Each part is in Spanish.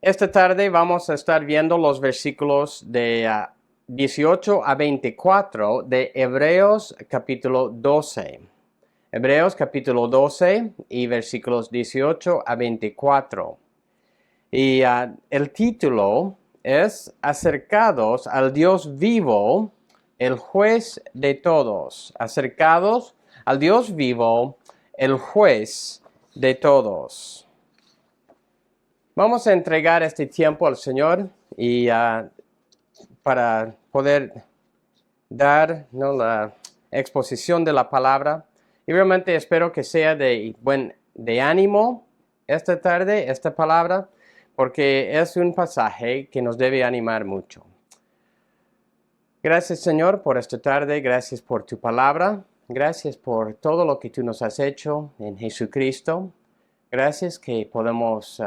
Esta tarde vamos a estar viendo los versículos de 18 a 24 de Hebreos capítulo 12. Hebreos capítulo 12 y versículos 18 a 24. Y el título es Acercados al Dios vivo, el juez de todos. Acercados al Dios vivo, el juez de todos. Vamos a entregar este tiempo al Señor y para poder dar la exposición de la palabra. Y realmente espero que sea de ánimo esta tarde, esta palabra, porque es un pasaje que nos debe animar mucho. Gracias, Señor, por esta tarde. Gracias por tu palabra. Gracias por todo lo que tú nos has hecho en Jesucristo. Gracias que podemos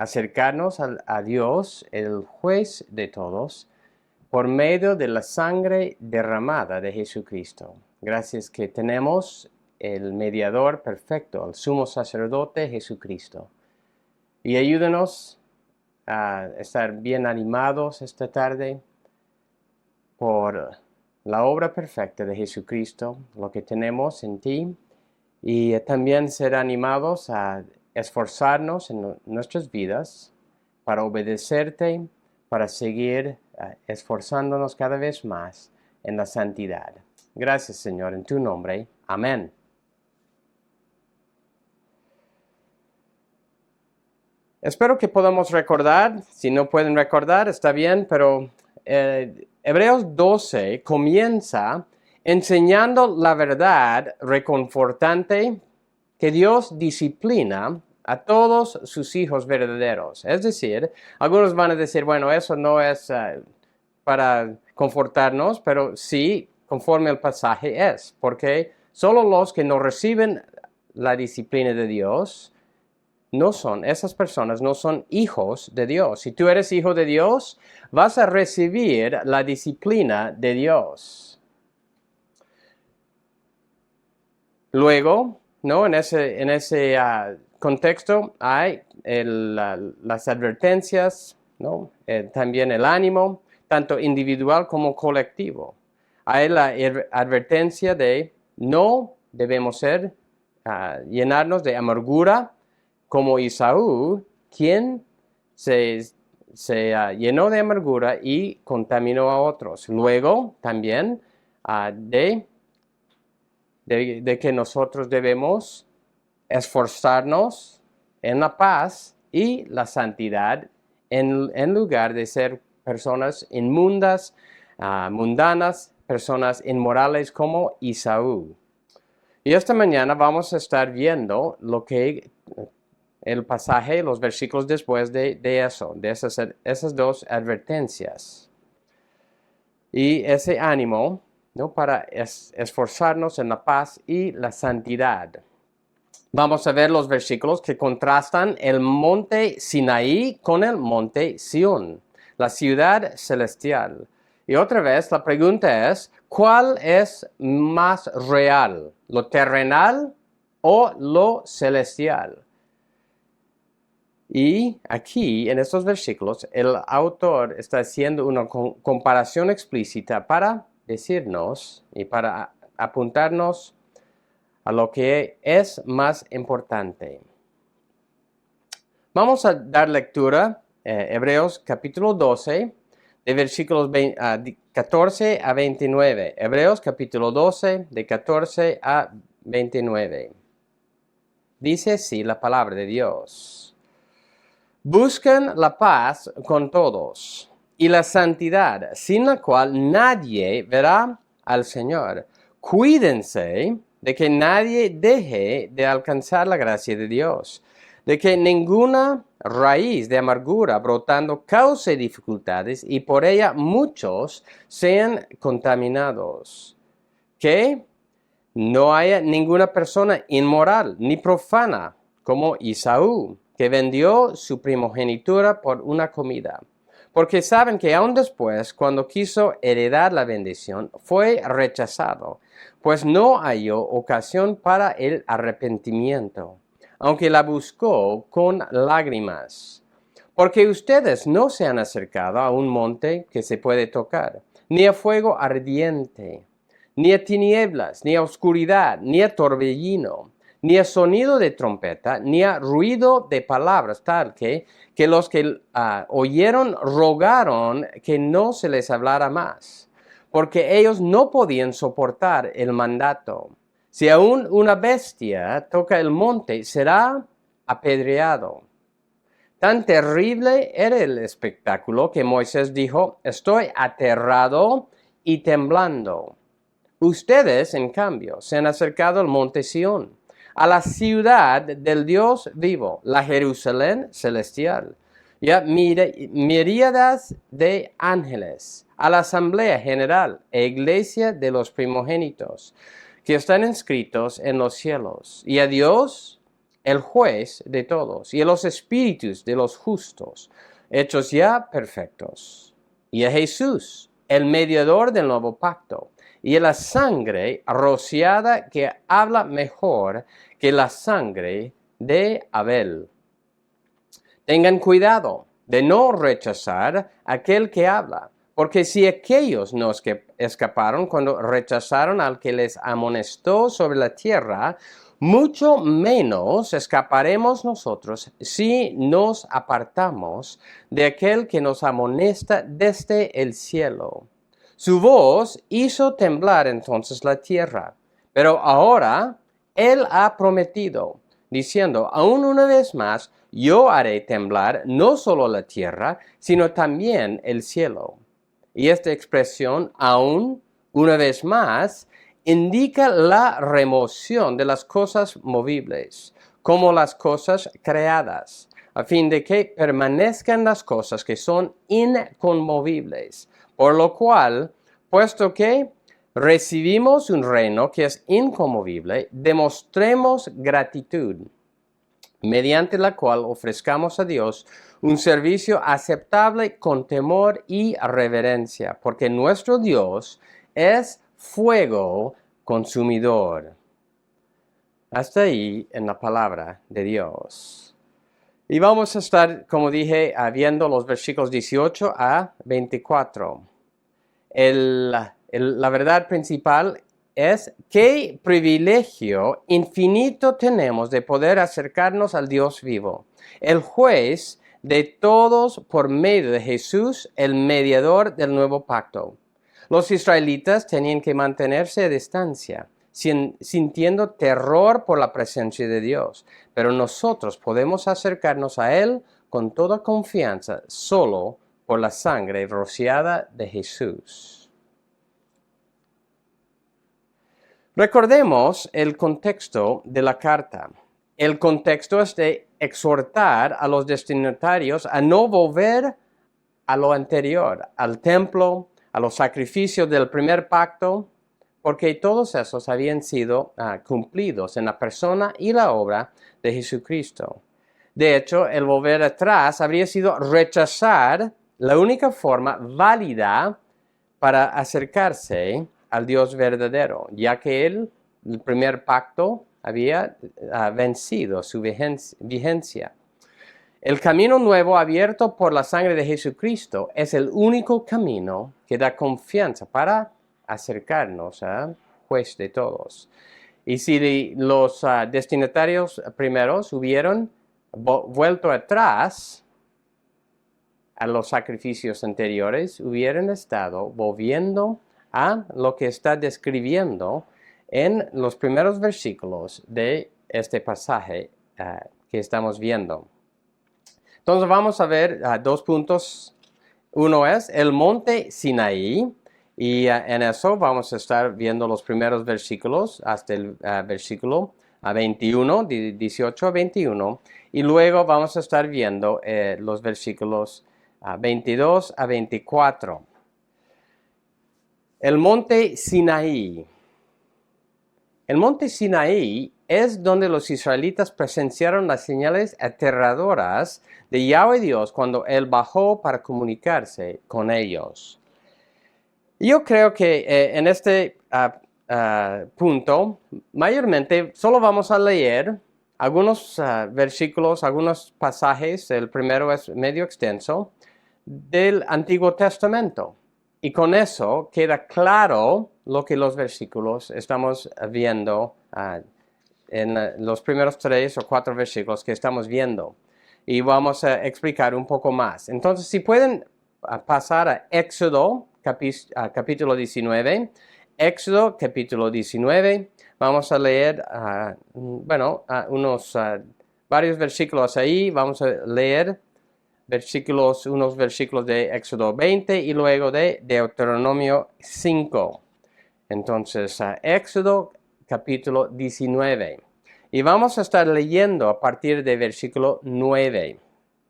acercarnos a Dios, el juez de todos, por medio de la sangre derramada de Jesucristo. Gracias que tenemos el mediador perfecto, el sumo sacerdote Jesucristo. Y ayúdanos a estar bien animados esta tarde por la obra perfecta de Jesucristo, lo que tenemos en ti, y también ser animados a esforzarnos en nuestras vidas para obedecerte, para seguir esforzándonos cada vez más en la santidad. Gracias, Señor, en tu nombre. Amén. Espero que podamos recordar. Si no pueden recordar, está bien, pero Hebreos 12 comienza enseñando la verdad reconfortante que Dios disciplina a todos sus hijos verdaderos. Es decir, algunos van a decir, bueno, eso no es para confortarnos, pero sí, conforme el pasaje es, porque solo los que no reciben la disciplina de Dios, esas personas no son hijos de Dios. Si tú eres hijo de Dios, vas a recibir la disciplina de Dios. Luego, en ese contexto hay las advertencias, también el ánimo, tanto individual como colectivo. Hay la advertencia de no debemos llenarnos de amargura, como Esaú, quien se llenó de amargura y contaminó a otros. Luego, también de que nosotros debemos esforzarnos en la paz y la santidad en lugar de ser personas inmundas, mundanas, personas inmorales como Esaú. Y esta mañana vamos a estar viendo el pasaje, los versículos después de esas dos advertencias. Y ese ánimo, para esforzarnos en la paz y la santidad. Vamos a ver los versículos que contrastan el monte Sinaí con el monte Sión, la ciudad celestial. Y otra vez la pregunta es, ¿cuál es más real? ¿Lo terrenal o lo celestial? Y aquí, en estos versículos, el autor está haciendo una comparación explícita para decirnos y para apuntarnos a lo que es más importante. Vamos a dar lectura Hebreos capítulo 12, de versículos 14 a 29. Hebreos capítulo 12, de 14 a 29. Dice así la palabra de Dios. Buscan la paz con todos y la santidad, sin la cual nadie verá al Señor. Cuídense de que nadie deje de alcanzar la gracia de Dios, de que ninguna raíz de amargura brotando cause dificultades y por ella muchos sean contaminados. Que no haya ninguna persona inmoral ni profana como Esaú, que vendió su primogenitura por una comida. Porque saben que aún después, cuando quiso heredar la bendición, fue rechazado, pues no halló ocasión para el arrepentimiento, aunque la buscó con lágrimas. Porque ustedes no se han acercado a un monte que se puede tocar, ni a fuego ardiente, ni a tinieblas, ni a oscuridad, ni a torbellino, ni a sonido de trompeta, ni a ruido de palabras, tal que los que oyeron rogaron que no se les hablara más, porque ellos no podían soportar el mandato. Si aún una bestia toca el monte, será apedreado. Tan terrible era el espectáculo que Moisés dijo, estoy aterrado y temblando. Ustedes, en cambio, se han acercado al monte Sión, a la ciudad del Dios vivo, la Jerusalén celestial, y a miríadas de ángeles, a la asamblea general e iglesia de los primogénitos, que están inscritos en los cielos, y a Dios, el juez de todos, y a los espíritus de los justos, hechos ya perfectos, y a Jesús, el mediador del nuevo pacto, y a la sangre rociada que habla mejor que la sangre de Abel. Tengan cuidado de no rechazar a aquel que habla, porque si aquellos no escaparon cuando rechazaron al que les amonestó sobre la tierra, mucho menos escaparemos nosotros si nos apartamos de aquel que nos amonesta desde el cielo. Su voz hizo temblar entonces la tierra, pero ahora Él ha prometido, diciendo, aún una vez más, yo haré temblar no solo la tierra, sino también el cielo. Y esta expresión, aún una vez más, indica la remoción de las cosas movibles, como las cosas creadas, a fin de que permanezcan las cosas que son inconmovibles. Por lo cual, puesto que recibimos un reino que es inconmovible, demostremos gratitud, mediante la cual ofrezcamos a Dios un servicio aceptable con temor y reverencia, porque nuestro Dios es fuego consumidor. Hasta ahí en la palabra de Dios. Y vamos a estar, como dije, viendo los versículos 18 a 24. La verdad principal es qué privilegio infinito tenemos de poder acercarnos al Dios vivo, el juez de todos por medio de Jesús, el mediador del nuevo pacto. Los israelitas tenían que mantenerse a distancia, sintiendo terror por la presencia de Dios, pero nosotros podemos acercarnos a Él con toda confianza solo por la sangre rociada de Jesús. Recordemos el contexto de la carta. El contexto es de exhortar a los destinatarios a no volver a lo anterior, al templo, a los sacrificios del primer pacto, porque todos esos habían sido cumplidos en la persona y la obra de Jesucristo. De hecho, el volver atrás habría sido rechazar la única forma válida para acercarse al Dios verdadero, ya que el primer pacto había vencido su vigencia. El camino nuevo abierto por la sangre de Jesucristo es el único camino que da confianza para acercarnos al juez de todos. Y si los destinatarios primeros hubieran vuelto atrás a los sacrificios anteriores, hubieran estado volviendo a lo que está describiendo en los primeros versículos de este pasaje que estamos viendo. Entonces vamos a ver dos puntos. Uno es el monte Sinaí, y en eso vamos a estar viendo los primeros versículos hasta el versículo 21, 18 a 21, y luego vamos a estar viendo los versículos 22 a 24. El monte Sinaí. El monte Sinaí es donde los israelitas presenciaron las señales aterradoras de Yahweh Dios cuando Él bajó para comunicarse con ellos. Yo creo que en este punto, mayormente solo vamos a leer algunos versículos, algunos pasajes, el primero es medio extenso, del Antiguo Testamento. Y con eso queda claro lo que los versículos estamos viendo en los primeros 3 o 4 versículos que estamos viendo. Y vamos a explicar un poco más. Entonces, si pueden pasar a Éxodo, capítulo 19. Éxodo, capítulo 19. Vamos a leer, varios versículos ahí. Vamos a leer unos versículos de Éxodo 20 y luego de Deuteronomio 5. Entonces, Éxodo capítulo 19. Y vamos a estar leyendo a partir de versículo 9.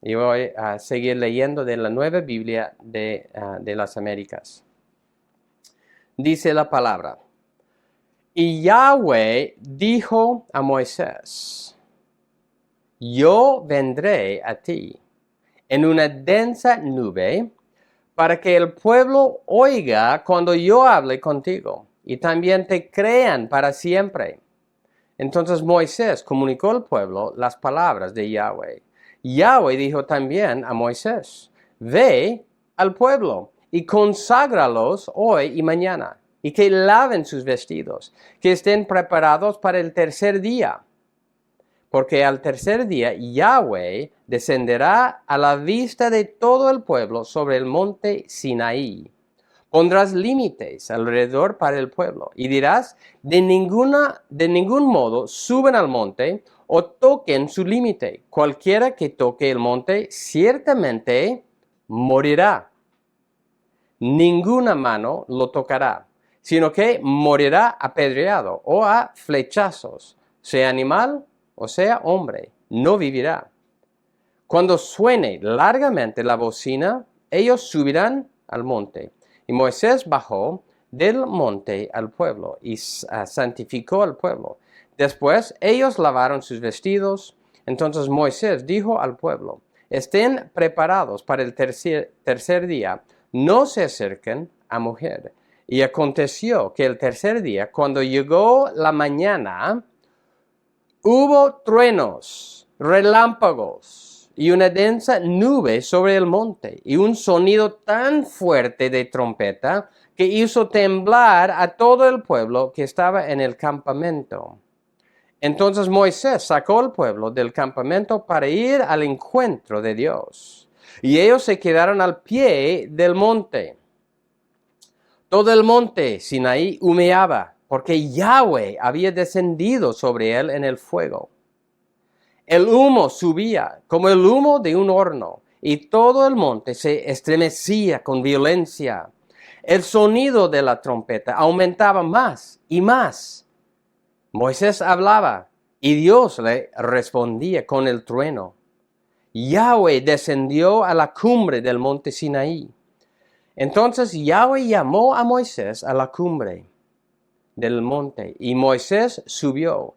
Y voy a seguir leyendo de la Nueva Biblia de las Américas. Dice la palabra: Y Yahweh dijo a Moisés: Yo vendré a ti en una densa nube, para que el pueblo oiga cuando yo hable contigo, y también te crean para siempre. Entonces Moisés comunicó al pueblo las palabras de Yahweh. Yahweh dijo también a Moisés: Ve al pueblo y conságralos hoy y mañana, y que laven sus vestidos, que estén preparados para el tercer día. Porque al tercer día Yahweh descenderá a la vista de todo el pueblo sobre el monte Sinaí. Pondrás límites alrededor para el pueblo y dirás: de ningún modo suben al monte o toquen su límite. Cualquiera que toque el monte ciertamente morirá. Ninguna mano lo tocará, sino que morirá apedreado o a flechazos, sea animal o sea hombre, no vivirá. Cuando suene largamente la bocina, ellos subirán al monte. Y Moisés bajó del monte al pueblo y santificó al pueblo. Después ellos lavaron sus vestidos. Entonces Moisés dijo al pueblo: Estén preparados para el tercer día, no se acerquen a mujer. Y aconteció que el tercer día, cuando llegó la mañana, hubo truenos, relámpagos y una densa nube sobre el monte, y un sonido tan fuerte de trompeta que hizo temblar a todo el pueblo que estaba en el campamento. Entonces Moisés sacó al pueblo del campamento para ir al encuentro de Dios, y ellos se quedaron al pie del monte. Todo el monte Sinaí humeaba, porque Yahweh había descendido sobre él en el fuego. El humo subía como el humo de un horno, y todo el monte se estremecía con violencia. El sonido de la trompeta aumentaba más y más. Moisés hablaba, y Dios le respondía con el trueno. Yahweh descendió a la cumbre del monte Sinaí. Entonces Yahweh llamó a Moisés a la cumbre del monte, y Moisés subió.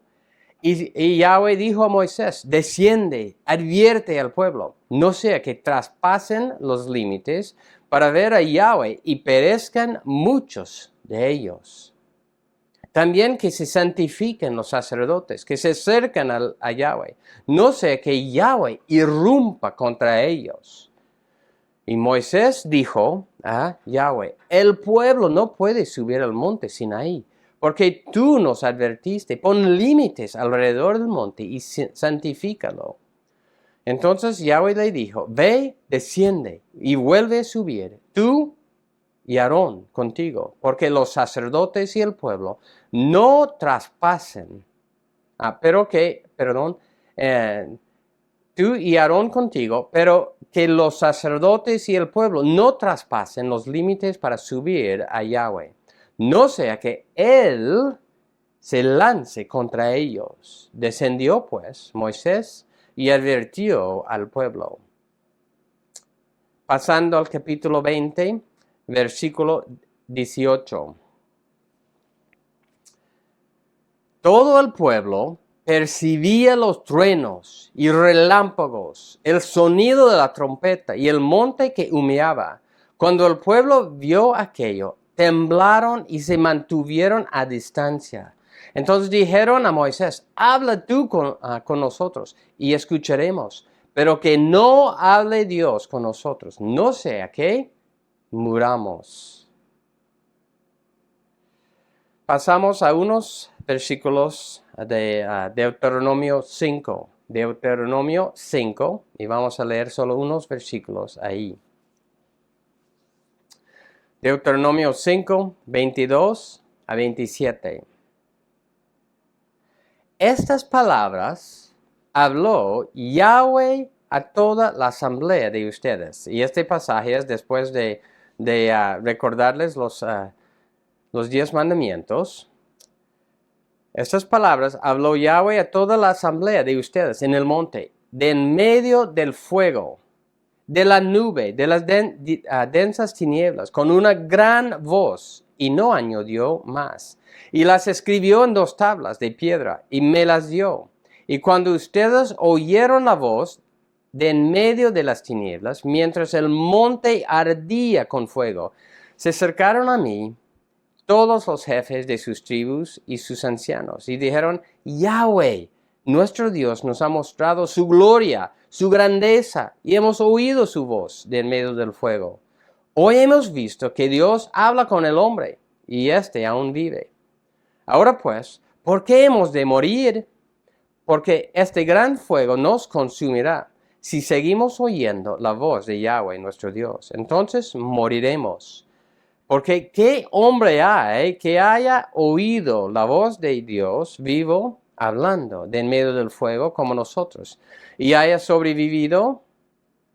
Y Yahweh dijo a Moisés: Desciende, advierte al pueblo, no sea que traspasen los límites para ver a Yahweh y perezcan muchos de ellos. También que se santifiquen los sacerdotes, que se acercan a Yahweh, no sea que Yahweh irrumpa contra ellos. Y Moisés dijo a Yahweh: El pueblo no puede subir al monte Sinaí, porque tú nos advertiste: Pon límites alrededor del monte y santifícalo. Entonces Yahweh le dijo: Ve, desciende y vuelve a subir, tú y Aarón contigo, porque los sacerdotes y el pueblo no traspasen. Tú y Aarón contigo, pero que los sacerdotes y el pueblo no traspasen los límites para subir a Yahweh. No sea que él se lance contra ellos. Descendió pues Moisés y advirtió al pueblo. Pasando al capítulo 20, versículo 18. Todo el pueblo percibía los truenos y relámpagos, el sonido de la trompeta y el monte que humeaba. Cuando el pueblo vio aquello, temblaron y se mantuvieron a distancia. Entonces dijeron a Moisés, habla tú con nosotros y escucharemos, pero que no hable Dios con nosotros, no sea que muramos. Pasamos a unos versículos de Deuteronomio 5. Deuteronomio 5, y vamos a leer solo unos versículos ahí. Deuteronomio 5, 22 a 27. Estas palabras habló Yahweh a toda la asamblea de ustedes. Y este pasaje es después de recordarles los 10 mandamientos. Estas palabras habló Yahweh a toda la asamblea de ustedes en el monte, de en medio del fuego, de la nube, de las densas tinieblas, con una gran voz, y no añadió más. Y las escribió en 2 tablas de piedra, y me las dio. Y cuando ustedes oyeron la voz de en medio de las tinieblas, mientras el monte ardía con fuego, se acercaron a mí todos los jefes de sus tribus y sus ancianos, y dijeron, Yahweh, nuestro Dios, nos ha mostrado su gloria, su grandeza, y hemos oído su voz de en medio del fuego. Hoy hemos visto que Dios habla con el hombre, y éste aún vive. Ahora pues, ¿por qué hemos de morir? Porque este gran fuego nos consumirá. Si seguimos oyendo la voz de Yahweh, nuestro Dios, entonces moriremos. Porque ¿qué hombre hay que haya oído la voz de Dios vivo hablando de en medio del fuego como nosotros y haya sobrevivido?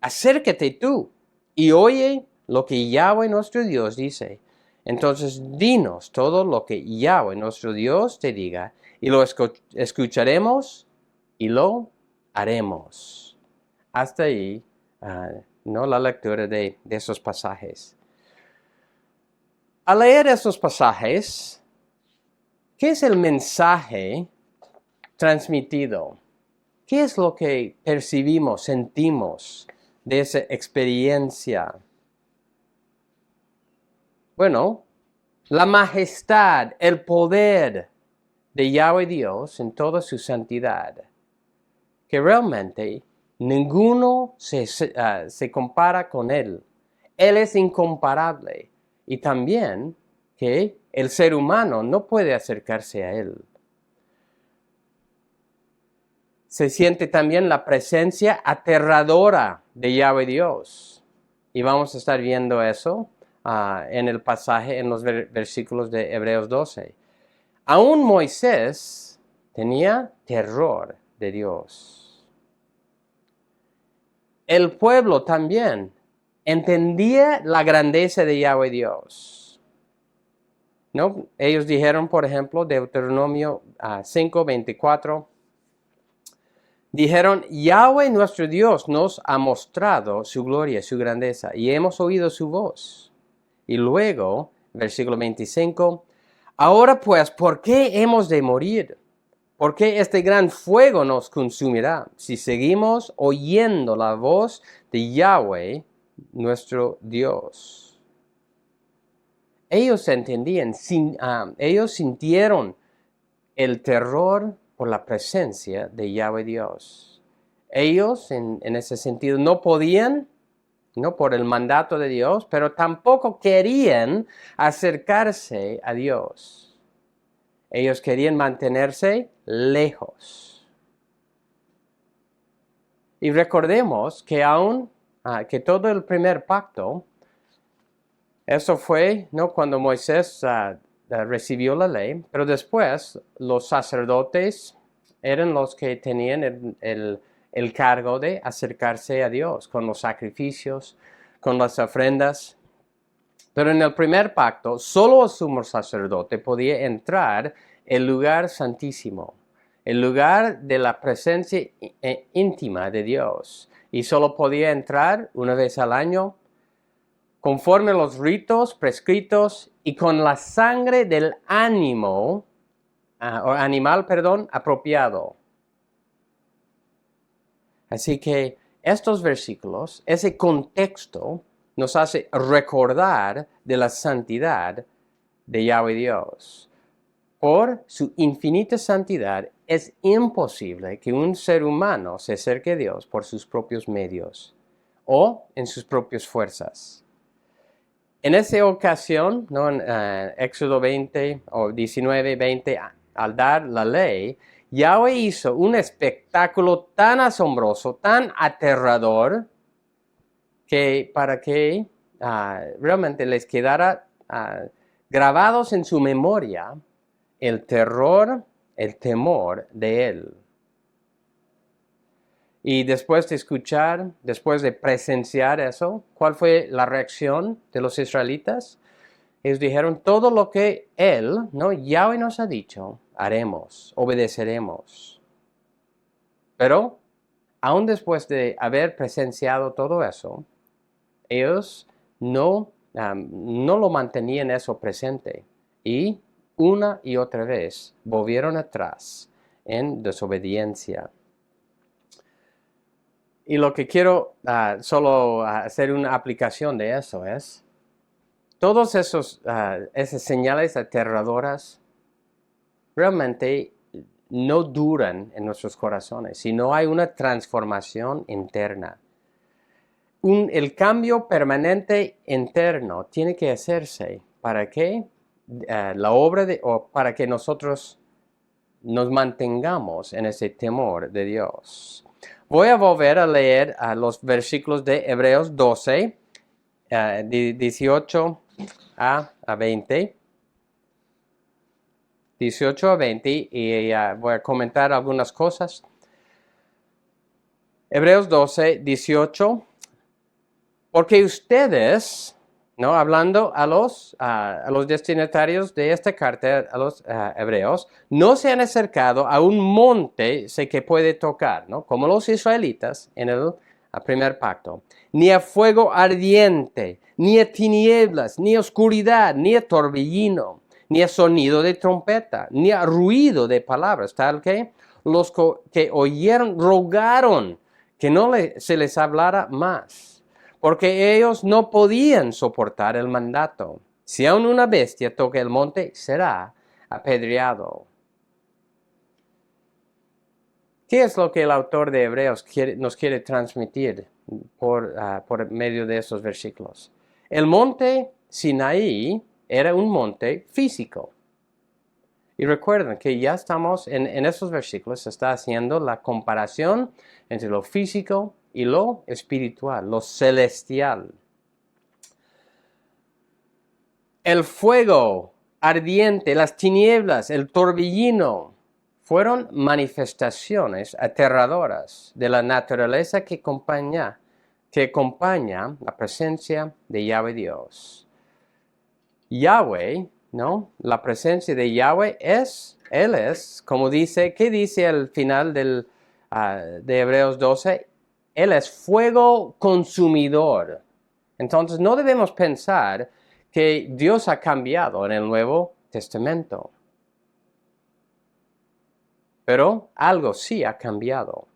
Acércate tú y oye lo que Yahweh nuestro Dios dice. Entonces dinos todo lo que Yahweh nuestro Dios te diga y lo escucharemos y lo haremos. Hasta ahí, no la lectura de esos pasajes. Al leer estos pasajes, ¿qué es el mensaje transmitido? ¿Qué es lo que percibimos, sentimos de esa experiencia? Bueno, la majestad, el poder de Yahweh Dios en toda su santidad, que realmente ninguno se compara con Él. Él es incomparable. Y también que el ser humano no puede acercarse a Él. Se siente también la presencia aterradora de Yahweh Dios. Y vamos a estar viendo eso en el pasaje, en los versículos de Hebreos 12. Aún Moisés tenía terror de Dios. El pueblo también entendía la grandeza de Yahweh Dios. ¿No? Ellos dijeron, por ejemplo, Deuteronomio 5, 24, dijeron, Yahweh nuestro Dios nos ha mostrado su gloria, su grandeza, y hemos oído su voz. Y luego, versículo 25, ahora pues, ¿por qué hemos de morir? ¿Por qué este gran fuego nos consumirá si seguimos oyendo la voz de Yahweh nuestro Dios? Ellos entendían, ellos sintieron el terror por la presencia de Yahweh Dios. Ellos, en ese sentido, no podían, no por el mandato de Dios, pero tampoco querían acercarse a Dios. Ellos querían mantenerse lejos. Y recordemos que aún, que todo el primer pacto, eso fue, ¿no?, cuando Moisés recibió la ley, pero después los sacerdotes eran los que tenían el cargo de acercarse a Dios con los sacrificios, con las ofrendas. Pero en el primer pacto, solo el sumo sacerdote podía entrar el lugar santísimo, el lugar de la presencia íntima de Dios, y solo podía entrar una vez al año, conforme a los ritos prescritos y con la sangre del animal apropiado. Así que estos versículos, ese contexto, nos hace recordar de la santidad de Yahweh Dios. Por su infinita santidad, es imposible que un ser humano se acerque a Dios por sus propios medios o en sus propias fuerzas. En esa ocasión, ¿no? En Éxodo 20 o 19, 20, al dar la ley, Yahweh hizo un espectáculo tan asombroso, tan aterrador, que para que realmente les quedara grabados en su memoria el terror, el temor de él. Y después de escuchar, después de presenciar eso, ¿cuál fue la reacción de los israelitas? Ellos dijeron, todo lo que él, ¿no? Yahweh nos ha dicho, haremos, obedeceremos. Pero, aún después de haber presenciado todo eso, ellos no lo mantenían eso presente. Y una y otra vez volvieron atrás en desobediencia. Y lo que quiero solo hacer una aplicación de eso es, todos esas señales aterradoras realmente no duran en nuestros corazones, si no hay una transformación interna. El cambio permanente interno tiene que hacerse para que para que nosotros nos mantengamos en ese temor de Dios. Voy a volver a leer los versículos de Hebreos 12, 18 a 20. 18 a 20 y voy a comentar algunas cosas. Hebreos 12, 18. Porque ustedes, ¿no? Hablando a los destinatarios de esta carta, a los hebreos, no se han acercado a un monte sé que puede tocar, ¿no? Como los israelitas en el primer pacto, ni a fuego ardiente, ni a tinieblas, ni a oscuridad, ni a torbellino, ni a sonido de trompeta, ni a ruido de palabras, tal que los que oyeron rogaron que no se les hablara más. Porque ellos no podían soportar el mandato. Si aún una bestia toca el monte, será apedreado. ¿Qué es lo que el autor de Hebreos nos quiere transmitir por medio de esos versículos? El monte Sinaí era un monte físico. Y recuerden que ya estamos en esos versículos, se está haciendo la comparación entre lo físico y lo espiritual, lo celestial. El fuego ardiente, las tinieblas, el torbellino, fueron manifestaciones aterradoras de la naturaleza que acompaña la presencia de Yahweh Dios. Yahweh, ¿no? La presencia de Yahweh Él es, como dice, ¿qué dice al final de Hebreos 12? Él es fuego consumidor. Entonces no debemos pensar que Dios ha cambiado en el Nuevo Testamento. Pero algo sí ha cambiado.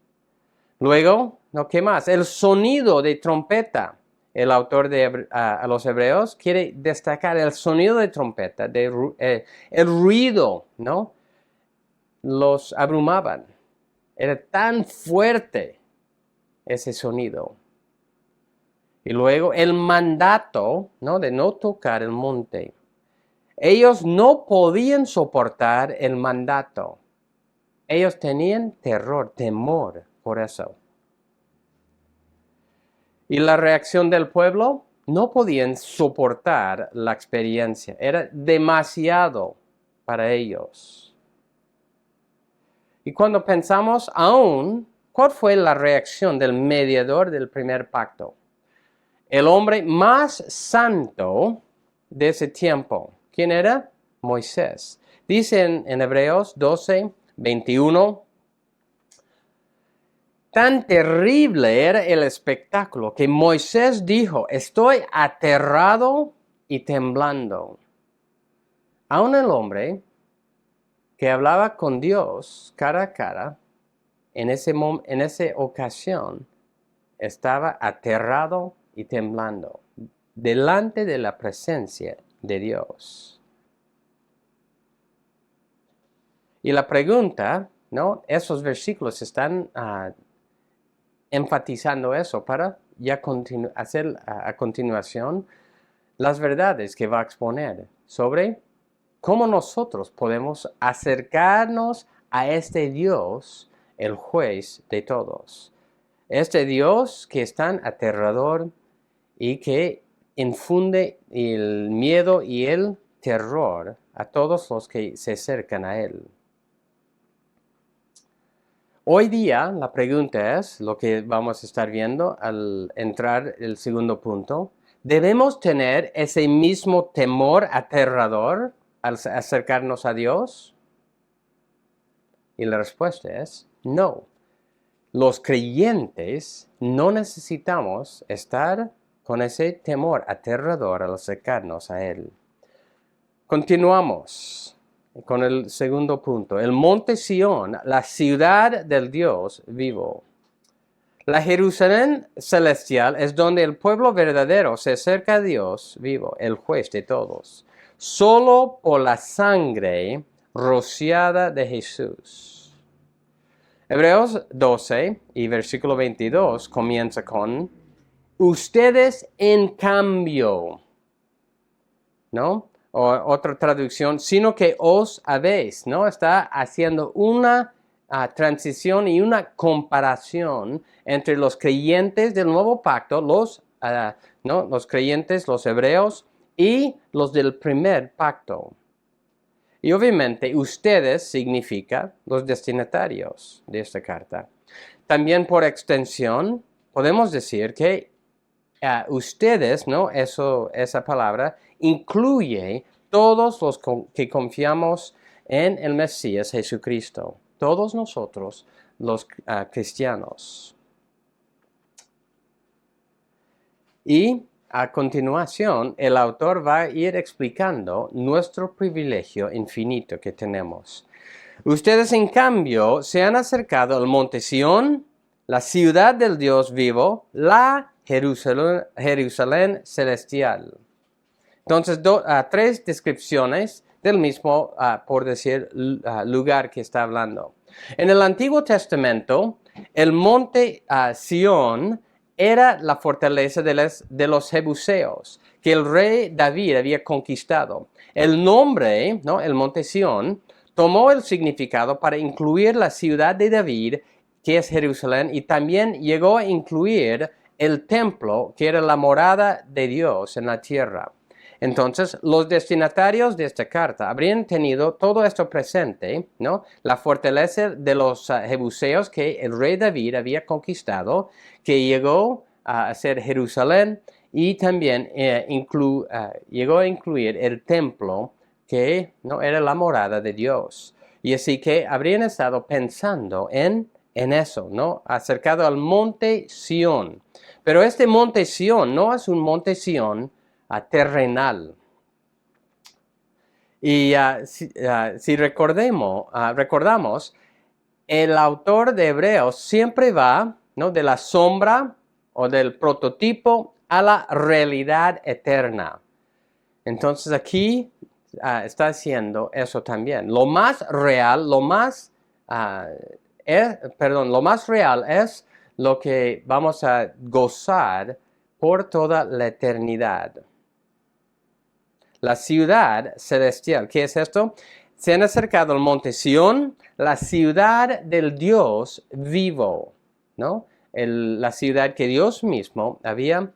Luego, ¿no? ¿Qué más? El sonido de trompeta. El autor a los Hebreos quiere destacar el sonido de trompeta, el ruido, ¿no? Los abrumaban. Era tan fuerte ese sonido. Y luego el mandato, ¿no? De no tocar el monte. Ellos no podían soportar el mandato. Ellos tenían terror, temor por eso. Y la reacción del pueblo, no podían soportar la experiencia. Era demasiado para ellos. Y cuando pensamos aún, ¿cuál fue la reacción del mediador del primer pacto? El hombre más santo de ese tiempo. ¿Quién era? Moisés. Dice en Hebreos 12, 21, tan terrible era el espectáculo que Moisés dijo, estoy aterrado y temblando. Aún el hombre que hablaba con Dios cara a cara, en esa ocasión, estaba aterrado y temblando delante de la presencia de Dios. Y la pregunta, ¿no? Esos versículos están enfatizando eso para ya hacer a continuación las verdades que va a exponer sobre cómo nosotros podemos acercarnos a este Dios, el juez de todos. Este Dios que es tan aterrador y que infunde el miedo y el terror a todos los que se acercan a Él. Hoy día la pregunta es, lo que vamos a estar viendo al entrar el segundo punto, ¿debemos tener ese mismo temor aterrador al acercarnos a Dios? Y la respuesta es no. Los creyentes no necesitamos estar con ese temor aterrador al acercarnos a Él. Continuamos con el segundo punto. El monte Sión, la ciudad del Dios vivo. La Jerusalén celestial es donde el pueblo verdadero se acerca a Dios vivo, el juez de todos, solo por la sangre rociada de Jesús. Hebreos 12 y versículo 22 comienza con, ustedes en cambio, ¿no? O otra traducción, sino que os habéis, ¿no? Está haciendo una transición y una comparación entre los creyentes del nuevo pacto, ¿no? Los creyentes, los hebreos y los del primer pacto. Y obviamente ustedes significa los destinatarios de esta carta. También por extensión podemos decir que ustedes, ¿no? Esa palabra incluye todos los que confiamos en el Mesías Jesucristo. Todos nosotros, los cristianos. Y a continuación, el autor va a ir explicando nuestro privilegio infinito que tenemos. Ustedes, en cambio, se han acercado al monte Sión, la ciudad del Dios vivo, la Jerusalén celestial. Entonces, tres descripciones del mismo, por decir, lugar que está hablando. En el Antiguo Testamento, el monte Sión era la fortaleza de los jebuseos, que el rey David había conquistado. El nombre, ¿no? El monte Sión, tomó el significado para incluir la ciudad de David, que es Jerusalén, y también llegó a incluir el templo, que era la morada de Dios en la tierra. Entonces, los destinatarios de esta carta habrían tenido todo esto presente, ¿no? La fortaleza de los jebuseos que el rey David había conquistado, que llegó a ser Jerusalén, y también llegó a incluir el templo, que no era la morada de Dios. Y así que habrían estado pensando en eso, ¿no? Acercado al monte Sión. Pero este monte Sión no es un monte Sión terrenal. Y si recordamos, el autor de Hebreos siempre va, ¿no? De la sombra o del prototipo a la realidad eterna. Entonces aquí está haciendo eso también. Lo más real, lo más real es lo que vamos a gozar por toda la eternidad. La ciudad celestial, ¿qué es esto? Se han acercado al monte Sión, la ciudad del Dios vivo, ¿no? La ciudad que Dios mismo había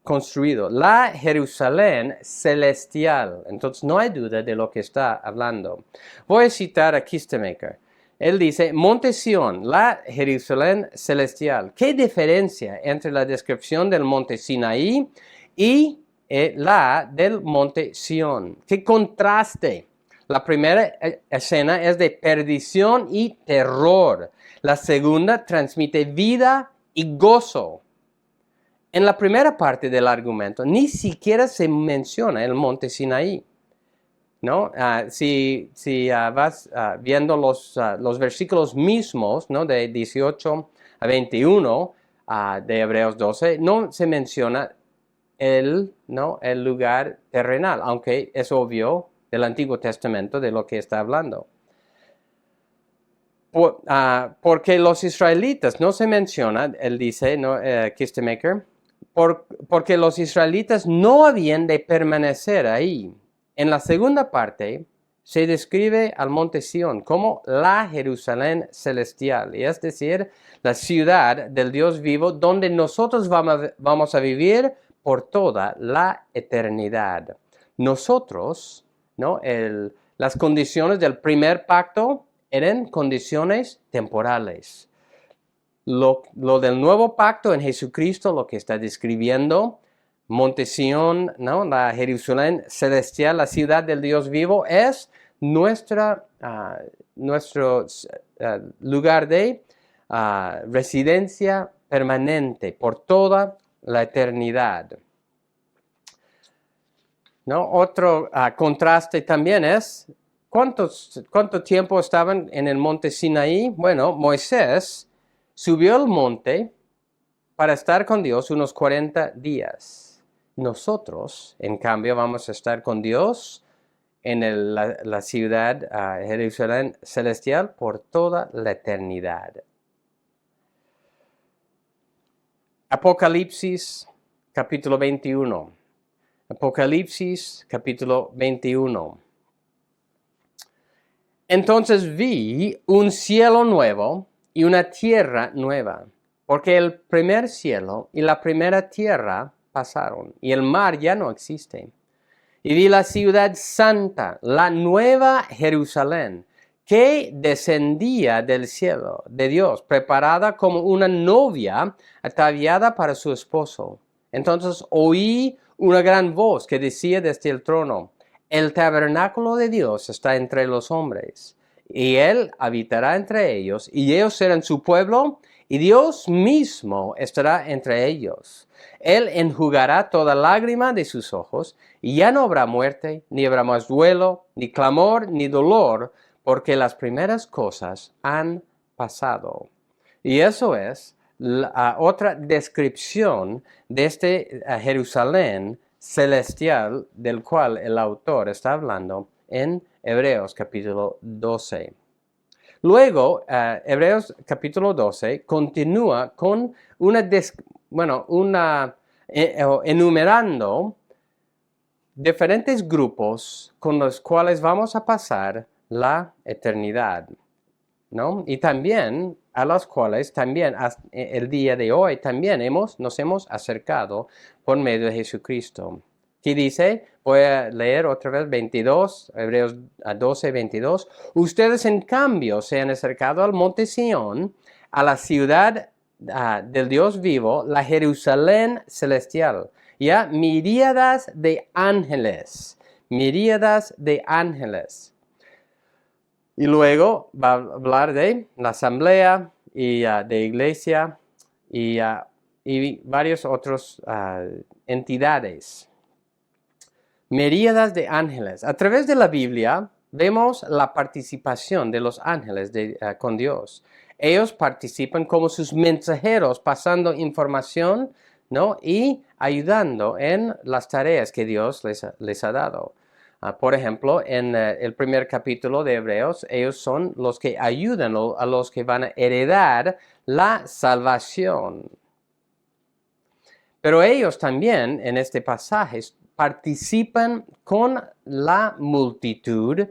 construido, la Jerusalén celestial. Entonces no hay duda de lo que está hablando. Voy a citar a Kistemaker. Él dice, monte Sión, la Jerusalén celestial. ¿Qué diferencia entre la descripción del monte Sinaí y la del monte Sión? ¿Qué contraste? La primera escena es de perdición y terror. La segunda transmite vida y gozo. En la primera parte del argumento ni siquiera se menciona el monte Sinaí, ¿no? Si vas viendo los versículos mismos, ¿no? De 18 a 21 de Hebreos 12, no se menciona el lugar terrenal, aunque es obvio del Antiguo Testamento de lo que está hablando. Porque los israelitas, no se menciona, él dice, ¿no? Kistemaker, porque los israelitas no habían de permanecer ahí. En la segunda parte se describe al monte Sión como la Jerusalén celestial, y es decir, la ciudad del Dios vivo donde nosotros vamos a vivir por toda la eternidad. Nosotros, ¿no? Las condiciones del primer pacto eran condiciones temporales. Lo del nuevo pacto en Jesucristo, lo que está describiendo Monte Sión, ¿no? La Jerusalén celestial, la ciudad del Dios vivo, es nuestro lugar de residencia permanente por toda la eternidad. ¿No? Otro contraste también es, ¿cuánto tiempo estaban en el monte Sinaí? Bueno, Moisés subió al monte para estar con Dios unos 40 días. Nosotros, en cambio, vamos a estar con Dios en la ciudad Jerusalén celestial por toda la eternidad. Apocalipsis, capítulo 21. Apocalipsis, capítulo 21. Entonces vi un cielo nuevo y una tierra nueva, porque el primer cielo y la primera tierra pasaron, y el mar ya no existe. Y vi la ciudad santa, la nueva Jerusalén, que descendía del cielo de Dios, preparada como una novia ataviada para su esposo. Entonces oí una gran voz que decía desde el trono: el tabernáculo de Dios está entre los hombres, y Él habitará entre ellos, y ellos serán su pueblo, y Dios mismo estará entre ellos. Él enjugará toda lágrima de sus ojos, y ya no habrá muerte, ni habrá más duelo, ni clamor, ni dolor, porque las primeras cosas han pasado. Y eso es otra descripción de este Jerusalén celestial del cual el autor está hablando en Hebreos capítulo 12. Luego, Hebreos capítulo 12 continúa con enumerando diferentes grupos con los cuales vamos a pasar la eternidad, ¿no? Y también a los cuales también el día de hoy también nos hemos acercado por medio de Jesucristo. ¿Qué dice? Voy a leer otra vez 22, Hebreos 12, 22. Ustedes en cambio se han acercado al monte Sión, a la ciudad del Dios vivo, la Jerusalén celestial. Ya, miríadas de ángeles. Y luego va a hablar de la asamblea y de iglesia y varias otras entidades. Miríadas de ángeles. A través de la Biblia vemos la participación de los ángeles con Dios. Ellos participan como sus mensajeros, pasando información, ¿no? Y ayudando en las tareas que Dios les ha dado. Por ejemplo, en el primer capítulo de Hebreos, ellos son los que ayudan a los que van a heredar la salvación. Pero ellos también, en este pasaje, participan con la multitud,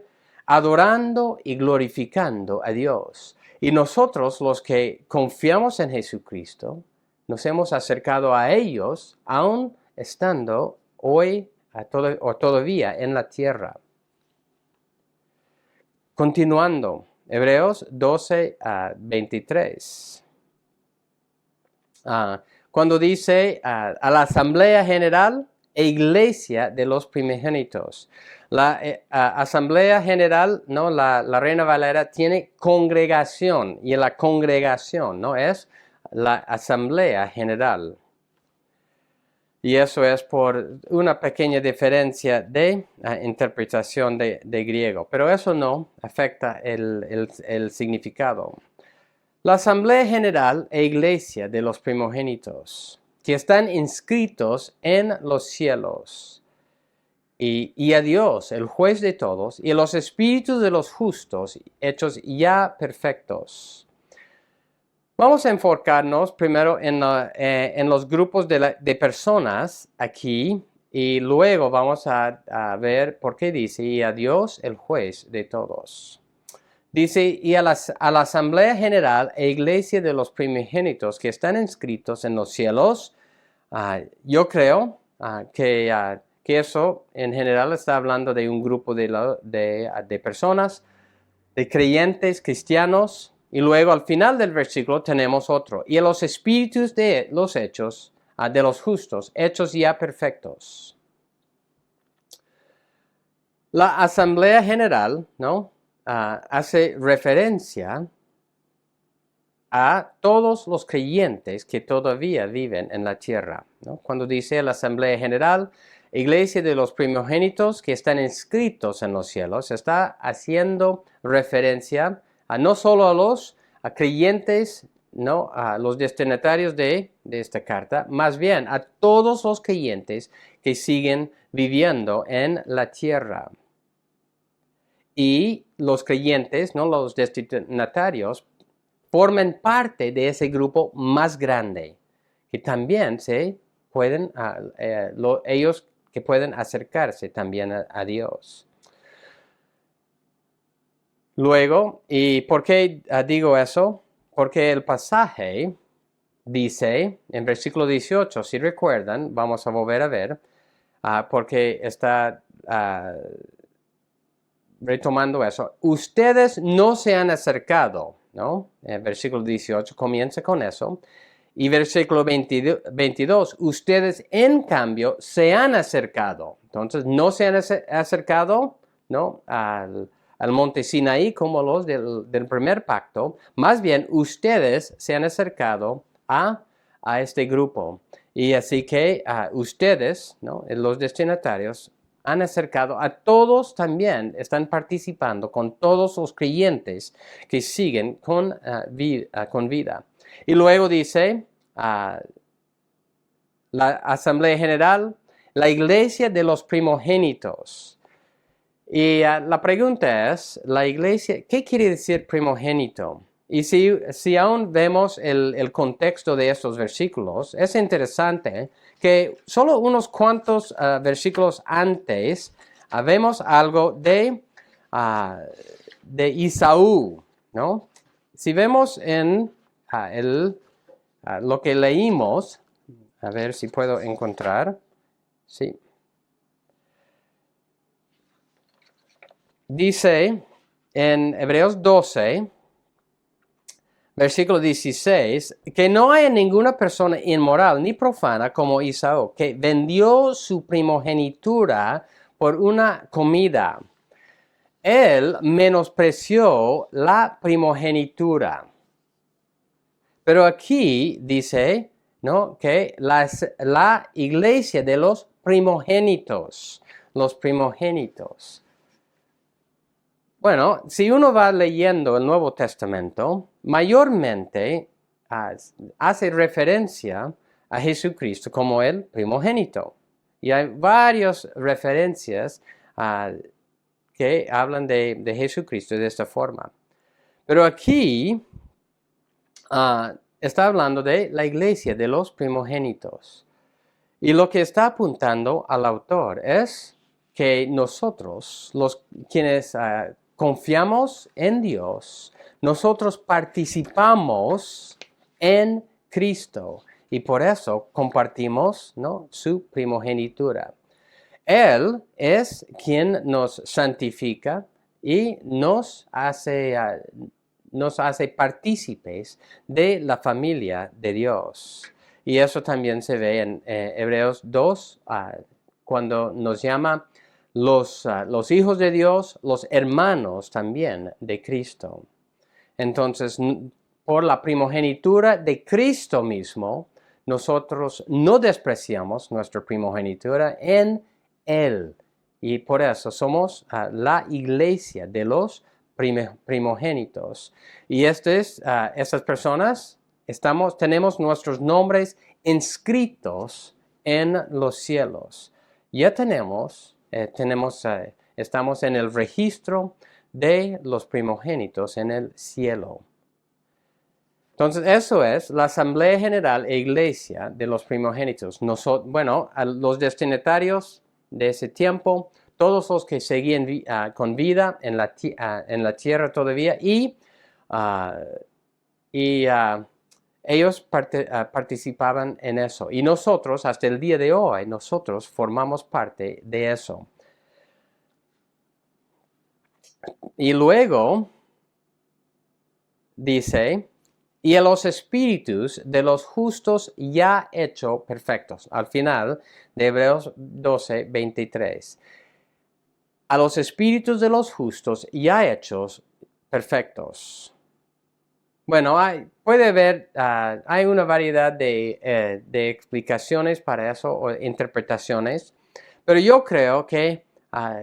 adorando y glorificando a Dios. Y nosotros, los que confiamos en Jesucristo, nos hemos acercado a ellos, aún estando hoy o todavía en la tierra. Continuando, Hebreos 12 a 23. Cuando dice a la asamblea general e iglesia de los primogénitos. La asamblea general, ¿no? La Reina Valera tiene congregación, y la congregación, ¿no? Es la asamblea general. Y eso es por una pequeña diferencia de interpretación de griego, pero eso no afecta el significado. La asamblea general e iglesia de los primogénitos, que están inscritos en los cielos, y a Dios, el juez de todos, y los espíritus de los justos, hechos ya perfectos. Vamos a enfocarnos primero en los grupos de personas aquí, y luego vamos a ver por qué dice, y a Dios, el juez de todos. Dice, y a la asamblea general e iglesia de los primogénitos que están inscritos en los cielos. Yo creo que eso en general está hablando de un grupo de personas, de creyentes cristianos, y luego al final del versículo tenemos otro. Y a los espíritus de los hechos, de los justos, hechos ya perfectos. La asamblea general, ¿no? Hace referencia a todos los creyentes que todavía viven en la tierra, ¿no? Cuando dice la asamblea general, iglesia de los primogénitos que están inscritos en los cielos, está haciendo referencia no solo a los creyentes, ¿no? A los destinatarios de esta carta, más bien a todos los creyentes que siguen viviendo en la tierra. Y los creyentes, ¿no? Los destinatarios, forman parte de ese grupo más grande, que también se pueden, ellos que pueden acercarse también a Dios. Luego, ¿y por qué digo eso? Porque el pasaje dice, en versículo 18, si recuerdan, vamos a volver a ver, porque está retomando eso, ustedes no se han acercado, ¿no? El versículo 18 comienza con eso. Y versículo 22, ustedes en cambio se han acercado. Entonces, no se han acercado, ¿no? al monte Sinaí como los del primer pacto. Más bien, ustedes se han acercado a este grupo. Y así que ustedes, ¿no? Los destinatarios, han acercado a todos también, están participando con todos los creyentes que siguen con vida. Y luego dice, la Asamblea General, la iglesia de los primogénitos. Y la pregunta es, la iglesia, ¿qué quiere decir primogénito? Y si aún vemos el contexto de estos versículos, es interesante que solo unos cuantos versículos antes vemos algo de Isaú, ¿no? Si vemos en lo que leímos, a ver si puedo encontrar, sí. Dice en Hebreos 12, versículo 16, que no hay ninguna persona inmoral ni profana como Isaú, que vendió su primogenitura por una comida. Él menospreció la primogenitura. Pero aquí dice, ¿no? Que la iglesia de los primogénitos. Bueno, si uno va leyendo el Nuevo Testamento, mayormente hace referencia a Jesucristo como el primogénito. Y hay varias referencias que hablan de Jesucristo de esta forma. Pero aquí está hablando de la iglesia de los primogénitos. Y lo que está apuntando al autor es que nosotros, quienes confiamos en Dios, nosotros participamos en Cristo y por eso compartimos, ¿no? Su primogenitura. Él es quien nos santifica y nos hace partícipes de la familia de Dios. Y eso también se ve en Hebreos 2, cuando nos llama los hijos de Dios, los hermanos también de Cristo. Entonces, por la primogenitura de Cristo mismo, nosotros no despreciamos nuestra primogenitura en Él. Y por eso somos la iglesia de los primogénitos. Y estas personas, tenemos nuestros nombres inscritos en los cielos. Ya tenemos estamos en el registro de los primogénitos en el cielo. Entonces, eso es la Asamblea General e Iglesia de los primogénitos. A los destinatarios de ese tiempo, todos los que seguían con vida en la tierra todavía ellos participaban en eso. Y nosotros, hasta el día de hoy, nosotros formamos parte de eso. Y luego dice, y a los espíritus de los justos ya hechos perfectos. Al final de Hebreos 12, 23. A los espíritus de los justos ya hechos perfectos. Bueno, hay una variedad de explicaciones para eso o interpretaciones, pero yo creo que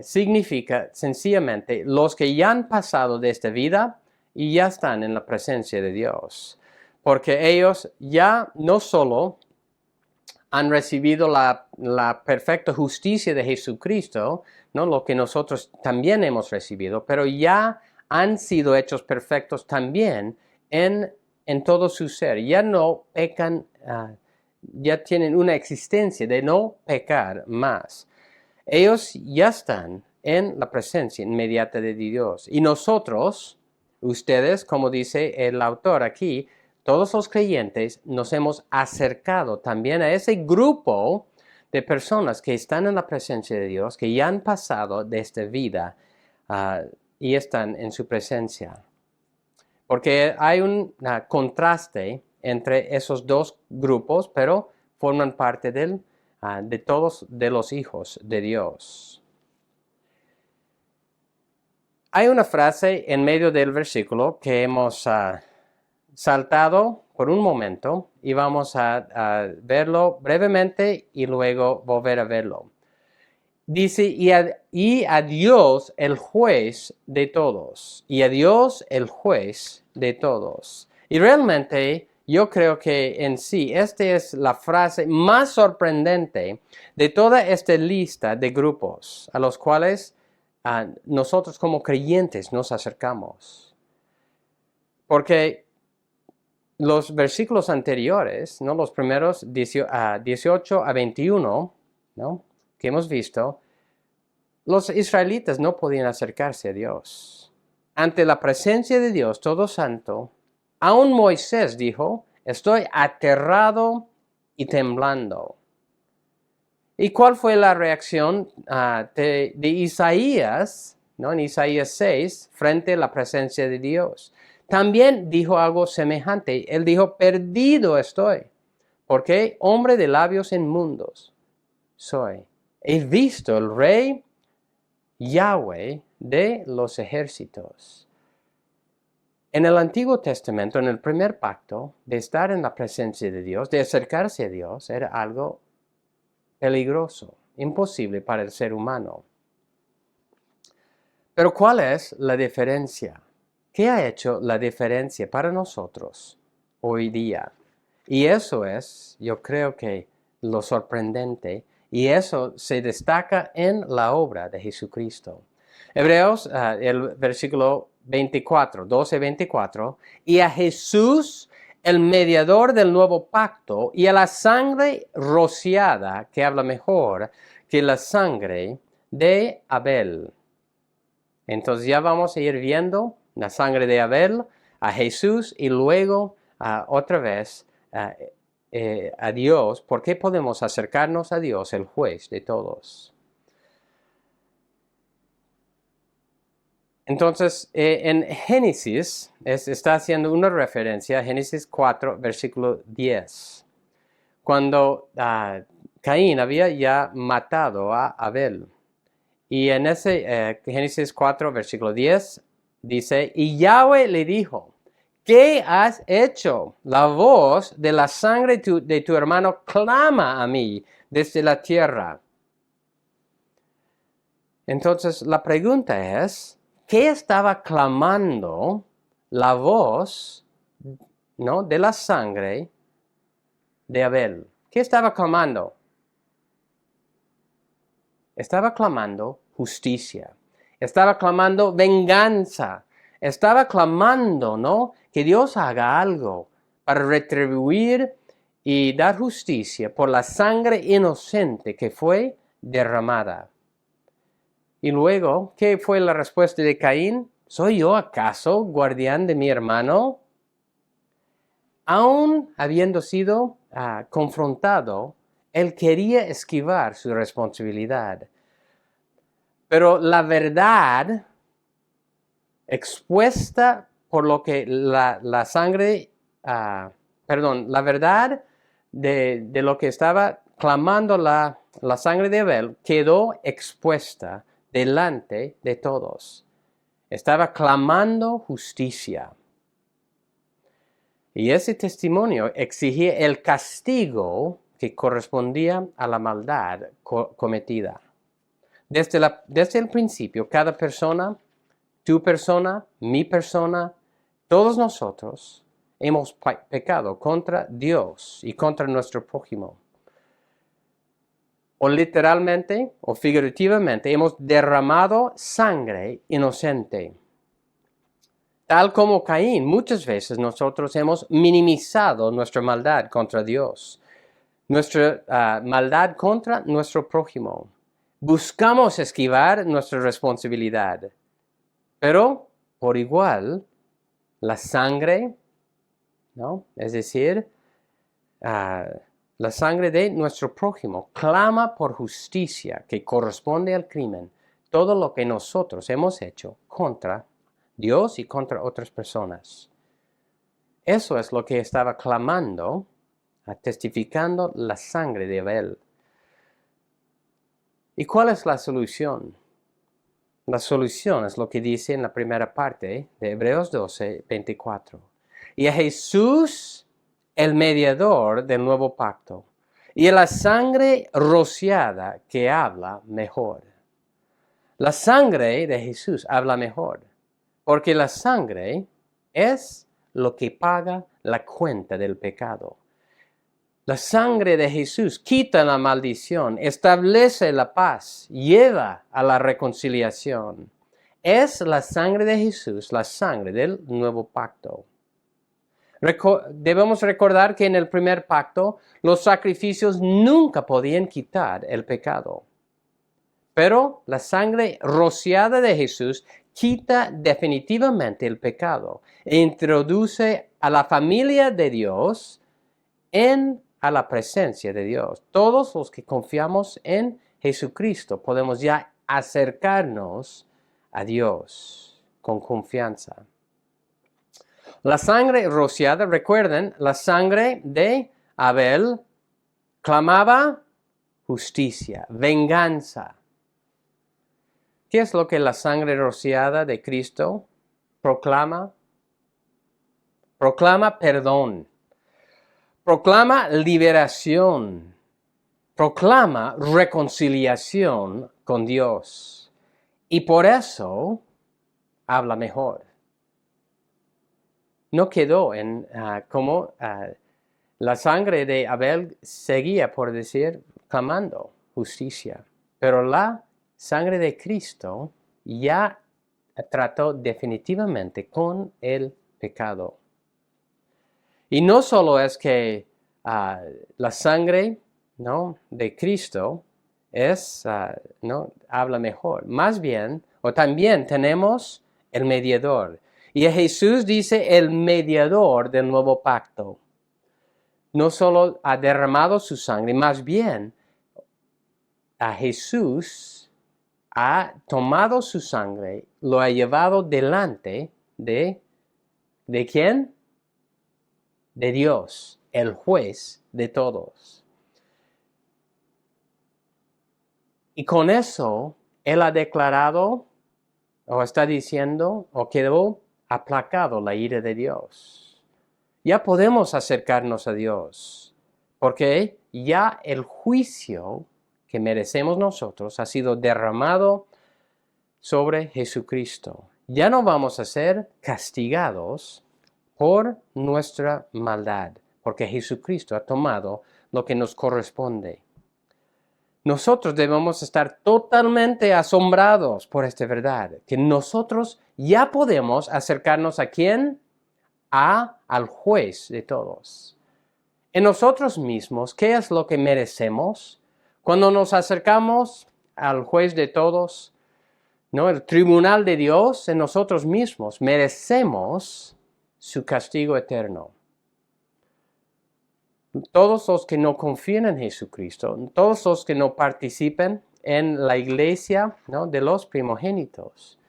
significa sencillamente los que ya han pasado de esta vida y ya están en la presencia de Dios, porque ellos ya no solo han recibido la perfecta justicia de Jesucristo, ¿no? Lo que nosotros también hemos recibido, pero ya han sido hechos perfectos también en todo su ser. Ya no pecan, ya tienen una existencia de no pecar más. Ellos ya están en la presencia inmediata de Dios. Y nosotros, ustedes, como dice el autor aquí, todos los creyentes nos hemos acercado también a ese grupo de personas que están en la presencia de Dios, que ya han pasado de esta vida y están en su presencia. Porque hay un contraste entre esos dos grupos, pero forman parte de todos de los hijos de Dios. Hay una frase en medio del versículo que hemos saltado por un momento y vamos a verlo brevemente y luego volver a verlo. Dice, y a Dios el juez de todos, y a Dios el juez de todos. Y realmente yo creo que en sí, esta es la frase más sorprendente de toda esta lista de grupos a los cuales nosotros como creyentes nos acercamos. Porque los versículos anteriores, ¿no? Los primeros 18 a 21, ¿no? Que hemos visto, los israelitas no podían acercarse a Dios. Ante la presencia de Dios Todo Santo, aún Moisés dijo, estoy aterrado y temblando. ¿Y cuál fue la reacción de Isaías, ¿no? En Isaías 6, frente a la presencia de Dios? También dijo algo semejante. Él dijo, perdido estoy, porque hombre de labios inmundos soy. He visto el Rey Yahweh de los ejércitos. En el Antiguo Testamento, en el primer pacto, de estar en la presencia de Dios, de acercarse a Dios, era algo peligroso, imposible para el ser humano. Pero ¿cuál es la diferencia? ¿Qué ha hecho la diferencia para nosotros hoy día? Y eso es, yo creo que lo sorprendente, y eso se destaca en la obra de Jesucristo. Hebreos, el versículo 24, 12-24, y a Jesús, el mediador del nuevo pacto, y a la sangre rociada, que habla mejor que la sangre de Abel. Entonces ya vamos a ir viendo la sangre de Abel, a Jesús y luego otra vez a Dios. ¿Por qué podemos acercarnos a Dios, el juez de todos? Entonces, en Génesis, está haciendo una referencia a Génesis 4, versículo 10. Cuando Caín había ya matado a Abel. Y en ese Génesis 4, versículo 10, dice, y Yahweh le dijo, ¿qué has hecho? La voz de la sangre de tu hermano clama a mí desde la tierra. Entonces, la pregunta es, ¿qué estaba clamando la voz, ¿no? de la sangre de Abel? ¿Qué estaba clamando? estaba clamando justicia, estaba clamando venganza, estaba clamando, ¿no?, que Dios haga algo para retribuir y dar justicia por la sangre inocente que fue derramada. Y luego, ¿qué fue la respuesta de Caín? ¿Soy yo acaso guardián de mi hermano? Aún habiendo sido confrontado, él quería esquivar su responsabilidad. Pero la verdad expuesta por lo que la sangre, la verdad de lo que estaba clamando la sangre de Abel quedó expuesta delante de todos. Estaba clamando justicia. Y ese testimonio exigía el castigo que correspondía a la maldad cometida. Desde el principio, cada persona, tu persona, mi persona, todos nosotros hemos pecado contra Dios y contra nuestro prójimo. O literalmente o figurativamente hemos derramado sangre inocente. Tal como Caín, muchas veces nosotros hemos minimizado nuestra maldad contra Dios, nuestra maldad contra nuestro prójimo. Buscamos esquivar nuestra responsabilidad, pero por igual la sangre, ¿no?, es decir, la sangre de nuestro prójimo clama por justicia que corresponde al crimen, todo lo que nosotros hemos hecho contra Dios y contra otras personas. Eso es lo que estaba clamando, testificando la sangre de Abel. ¿Y cuál es la solución? La solución es lo que dice en la primera parte de Hebreos 12, 24. Y a Jesús, el mediador del nuevo pacto, y a la sangre rociada que habla mejor. La sangre de Jesús habla mejor, porque la sangre es lo que paga la cuenta del pecado. La sangre de Jesús quita la maldición, establece la paz, lleva a la reconciliación. Es la sangre de Jesús, la sangre del nuevo pacto. Debemos recordar que en el primer pacto los sacrificios nunca podían quitar el pecado. Pero la sangre rociada de Jesús quita definitivamente el pecado e introduce a la familia de Dios a la presencia de Dios. Todos los que confiamos en Jesucristo podemos ya acercarnos a Dios con confianza. La sangre rociada, recuerden, la sangre de Abel clamaba justicia, venganza. ¿Qué es lo que la sangre rociada de Cristo proclama? Proclama perdón. Proclama liberación, proclama reconciliación con Dios y por eso habla mejor. No quedó en como la sangre de Abel seguía, por decir, clamando justicia, pero la sangre de Cristo ya trató definitivamente con el pecado. Y no solo es que la sangre, ¿no?, de Cristo ¿no?, habla mejor. Más bien, o también tenemos el mediador. Y Jesús dice el mediador del nuevo pacto. No solo ha derramado su sangre, más bien a Jesús ha tomado su sangre, lo ha llevado delante ¿de quién? De Dios, el juez de todos. Y con eso, Él ha declarado, o está diciendo, o quedó aplacado la ira de Dios. Ya podemos acercarnos a Dios, porque ya el juicio que merecemos nosotros ha sido derramado sobre Jesucristo. Ya no vamos a ser castigados por nuestra maldad, porque Jesucristo ha tomado lo que nos corresponde. nosotros debemos estar totalmente asombrados por esta verdad, que nosotros ya podemos acercarnos ¿a quién? Al juez de todos. En nosotros mismos, ¿qué es lo que merecemos? Cuando nos acercamos al juez de todos, ¿no? El tribunal de Dios, en nosotros mismos merecemos su castigo eterno. Todos los que no confían en Jesucristo, todos los que no participen en la iglesia, ¿no?, de los primogénitos,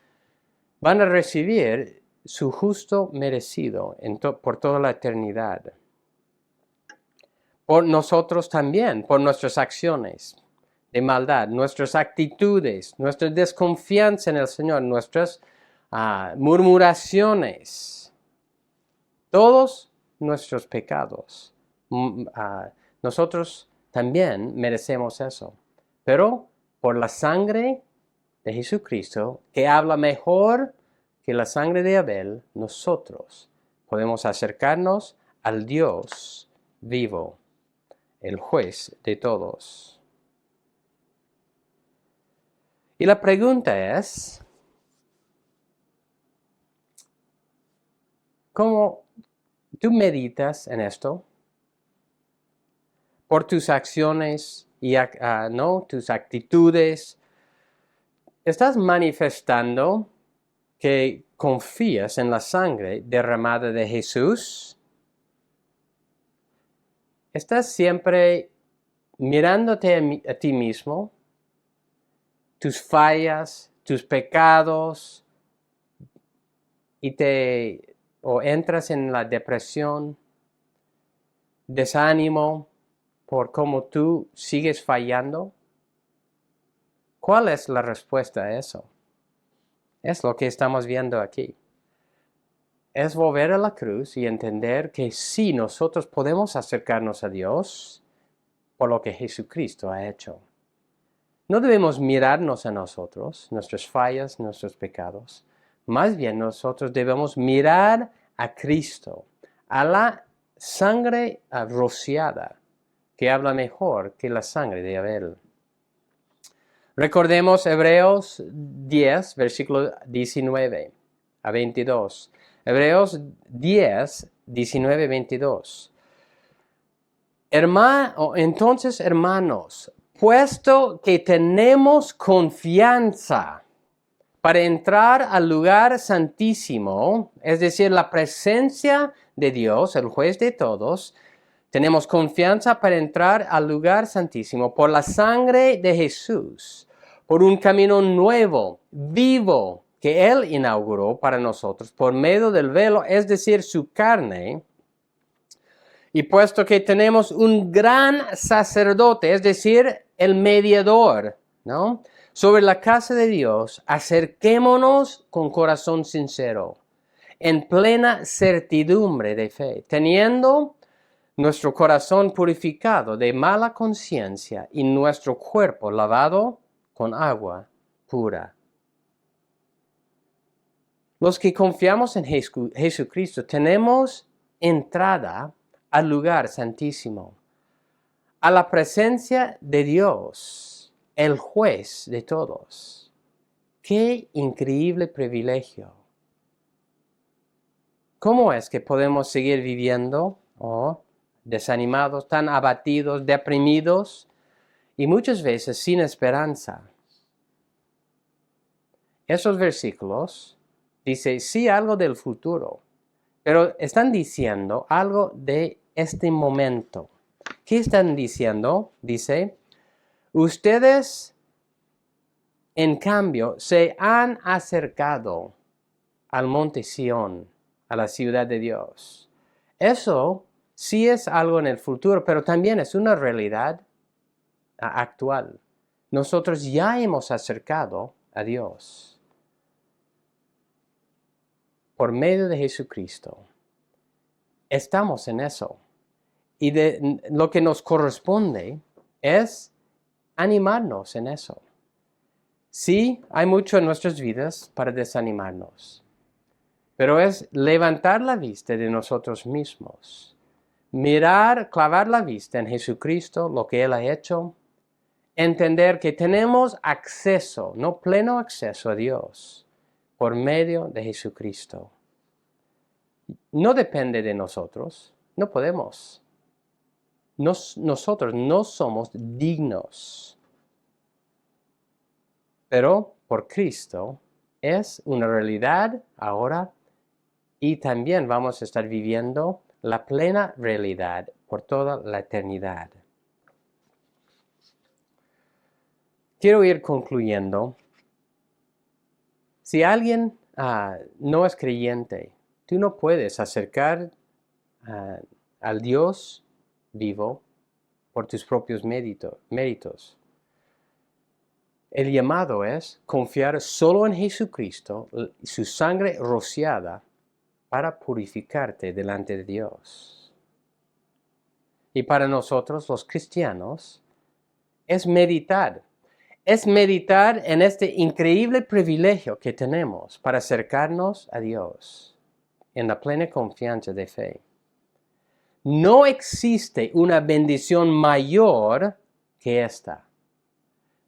van a recibir su justo merecido por toda la eternidad. Por nosotros también, por nuestras acciones de maldad, nuestras actitudes, nuestra desconfianza en el Señor, nuestras murmuraciones, todos nuestros pecados. Nosotros también merecemos eso, pero por la sangre de Jesucristo, que habla mejor que la sangre de Abel, nosotros podemos acercarnos al Dios vivo, el juez de todos. Y la pregunta es, ¿cómo tú meditas en esto? Por tus acciones y tus actitudes, ¿estás manifestando que confías en la sangre derramada de Jesús? ¿Estás siempre mirándote a ti mismo, tus fallas, tus pecados, o entras en la depresión, desánimo por cómo tú sigues fallando? ¿Cuál es la respuesta a eso? Es lo que estamos viendo aquí. Es volver a la cruz y entender que sí, nosotros podemos acercarnos a Dios por lo que Jesucristo ha hecho. No debemos mirarnos a nosotros, nuestras fallas, nuestros pecados. Más bien nosotros debemos mirar a Cristo, a la sangre rociada, que habla mejor que la sangre de Abel. Recordemos Hebreos 10, versículo 19 a 22. Hebreos 10, 19, 22. Entonces, hermanos, puesto que tenemos confianza para entrar al lugar santísimo, es decir, la presencia de Dios, el juez de todos, tenemos confianza para entrar al lugar santísimo por la sangre de Jesús, por un camino nuevo, vivo, que Él inauguró para nosotros por medio del velo, es decir, su carne. Y puesto que tenemos un gran sacerdote, es decir, el mediador, ¿no?, sobre la casa de Dios, acerquémonos con corazón sincero, en plena certidumbre de fe, teniendo nuestro corazón purificado de mala conciencia y nuestro cuerpo lavado con agua pura. Los que confiamos en Jesucristo tenemos entrada al lugar santísimo, a la presencia de Dios, el juez de todos. ¡Qué increíble privilegio! ¿Cómo es que podemos seguir viviendo desanimados, tan abatidos, deprimidos y muchas veces sin esperanza? Esos versículos dicen sí algo del futuro, pero están diciendo algo de este momento. ¿Qué están diciendo? Dice, ustedes, en cambio, se han acercado al monte Sión, a la ciudad de Dios. Eso sí es algo en el futuro, pero también es una realidad actual. Nosotros ya hemos acercado a Dios por medio de Jesucristo. Estamos en eso. Y lo que nos corresponde es animarnos en eso. Sí, hay mucho en nuestras vidas para desanimarnos, pero es levantar la vista de nosotros mismos, mirar, clavar la vista en Jesucristo, lo que Él ha hecho, entender que tenemos acceso, no pleno acceso a Dios, por medio de Jesucristo. No depende de nosotros, no podemos. Nosotros no somos dignos, pero por Cristo es una realidad ahora y también vamos a estar viviendo la plena realidad por toda la eternidad. Quiero ir concluyendo. Si alguien no es creyente, tú no puedes acercar al Dios vivo por tus propios méritos. El llamado es confiar solo en Jesucristo, su sangre rociada, para purificarte delante de Dios. Y para nosotros, los cristianos, es meditar en este increíble privilegio que tenemos para acercarnos a Dios en la plena confianza de fe. No existe una bendición mayor que esta.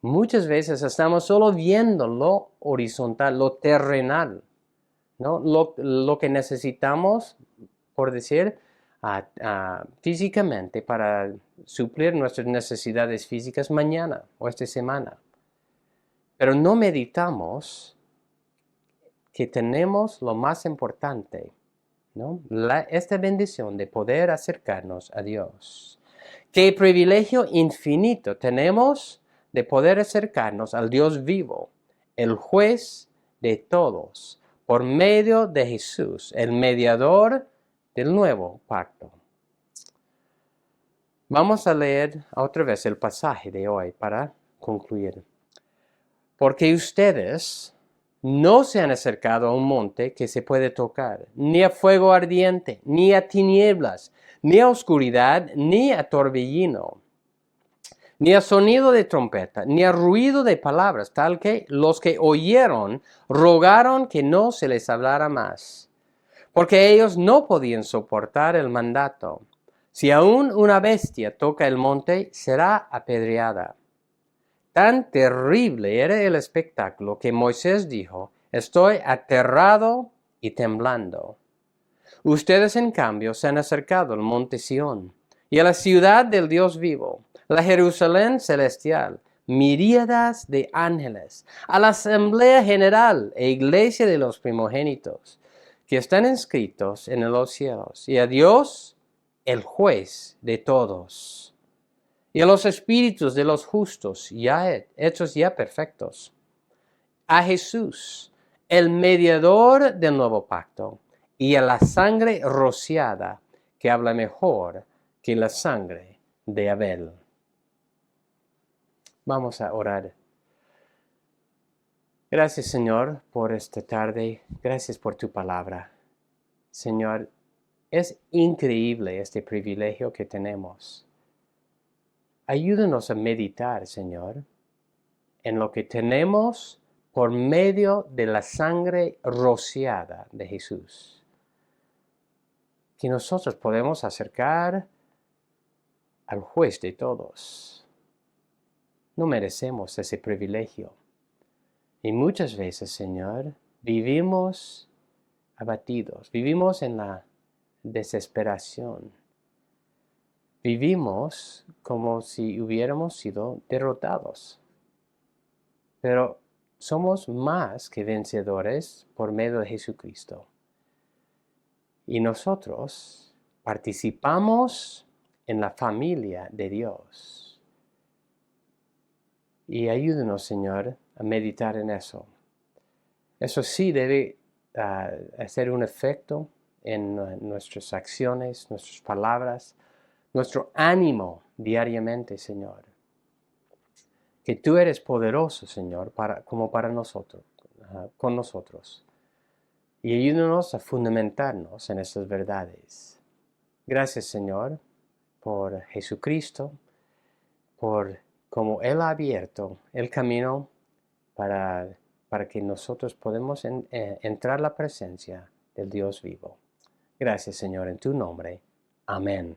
Muchas veces estamos solo viendo lo horizontal, lo terrenal, ¿no? Lo que necesitamos, por decir, físicamente para suplir nuestras necesidades físicas mañana o esta semana. Pero no meditamos que tenemos lo más importante, ¿no? Esta bendición de poder acercarnos a Dios. Qué privilegio infinito tenemos de poder acercarnos al Dios vivo, el juez de todos, por medio de Jesús, el mediador del nuevo pacto. Vamos a leer otra vez el pasaje de hoy para concluir. Porque ustedes no se han acercado a un monte que se puede tocar, ni a fuego ardiente, ni a tinieblas, ni a oscuridad, ni a torbellino, ni a sonido de trompeta, ni a ruido de palabras, tal que los que oyeron rogaron que no se les hablara más, porque ellos no podían soportar el mandato. Si aún una bestia toca el monte, será apedreada. Tan terrible era el espectáculo que Moisés dijo: estoy aterrado y temblando. Ustedes, en cambio, se han acercado al monte Sión y a la ciudad del Dios vivo, la Jerusalén celestial, miríadas de ángeles, a la asamblea general e iglesia de los primogénitos, que están inscritos en los cielos, y a Dios, el juez de todos, y a los espíritus de los justos, hechos ya perfectos, a Jesús, el mediador del nuevo pacto, y a la sangre rociada, que habla mejor que la sangre de Abel. Vamos a orar. Gracias, Señor, por esta tarde. Gracias por tu palabra. Señor, es increíble este privilegio que tenemos. Ayúdanos a meditar, Señor, en lo que tenemos por medio de la sangre rociada de Jesús. Que nosotros podemos acercar al juez de todos. No merecemos ese privilegio. Y muchas veces, Señor, vivimos abatidos, vivimos en la desesperación. Vivimos como si hubiéramos sido derrotados. Pero somos más que vencedores por medio de Jesucristo. Y nosotros participamos en la familia de Dios. Y ayúdenos, Señor, a meditar en eso. Eso sí debe hacer un efecto en nuestras acciones, nuestras palabras, nuestro ánimo diariamente, Señor. Que tú eres poderoso, Señor, como para nosotros, con nosotros. Y ayúdanos a fundamentarnos en estas verdades. Gracias, Señor, por Jesucristo, por cómo Él ha abierto el camino para que nosotros podamos entrar a la presencia del Dios vivo. Gracias, Señor, en tu nombre. Amén.